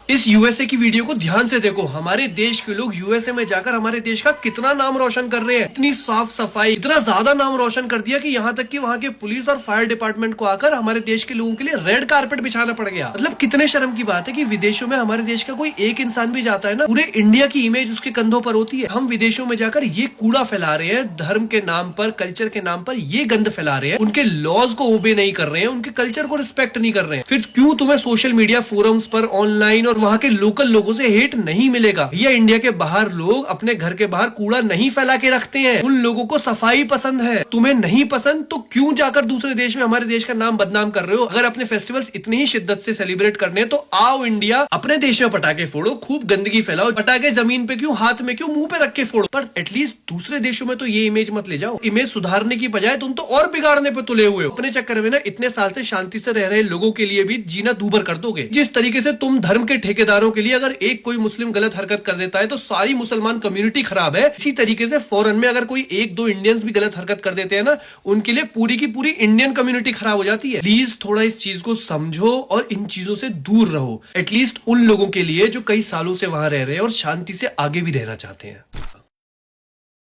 इस यूएसए की वीडियो को ध्यान से देखो। हमारे देश के लोग यूएसए में जाकर हमारे देश का कितना नाम रोशन कर रहे हैं। इतनी साफ सफाई, इतना ज्यादा नाम रोशन कर दिया कि यहाँ तक कि वहाँ के पुलिस और फायर डिपार्टमेंट को आकर हमारे देश के लोगों के लिए रेड कारपेट बिछाना पड़ गया। मतलब कितने शर्म की बात है कि विदेशों में हमारे देश का कोई एक इंसान भी जाता है ना, पूरे इंडिया की इमेज उसके कंधों पर होती है। हम विदेशों में जाकर ये कूड़ा फैला रहे हैं, धर्म के नाम पर, कल्चर के नाम पर ये गंद फैला रहे हैं, उनके लॉज को ओबे नहीं कर रहे हैं, उनके कल्चर को रिस्पेक्ट नहीं कर रहे हैं। फिर क्यों तुम्हें सोशल मीडिया फोरम्स पर, ऑनलाइन और वहाँ के लोकल लोगों से हेट नहीं मिलेगा? भैया इंडिया के बाहर लोग अपने घर के बाहर कूड़ा नहीं फैला के रखते हैं। उन लोगों को सफाई पसंद है। तुम्हें नहीं पसंद तो क्यों जाकर दूसरे देश में हमारे देश का नाम बदनाम कर रहे हो? अगर अपने फेस्टिवल्स इतनी ही शिद्दत से सेलिब्रेट करने हैं तो आओ इंडिया, अपने देश में पटाखे फोड़ो, खूब गंदगी फैलाओ। पटाखे जमीन पे क्यों, हाथ में क्यों, मुंह पे रख के फोड़ो, पर एटलीस्ट दूसरे देशों में तो ये इमेज मत ले जाओ। इमेज सुधारने की बजाय तुम तो और बिगाड़ने पे तुले हुए हो। अपने चक्कर में ना इतने साल से शांति से रह रहे लोगों के लिए भी जीना दूभर कर दोगे। जिस तरीके से तुम धर्म के ठेकेदारों के लिए अगर एक कोई मुस्लिम गलत हरकत कर देता है तो सारी मुसलमान कम्युनिटी खराब है, इसी तरीके से फॉरेन में अगर कोई एक दो इंडियंस भी गलत हरकत कर देते हैं ना, उनके लिए पूरी की पूरी इंडियन कम्युनिटी खराब हो जाती है। प्लीज थोड़ा इस चीज को समझो और इन चीजों से दूर रहो, एटलीस्ट उन लोगों के लिए जो कई सालों से वहां रह रहे हैं और शांति से आगे भी रहना चाहते हैं।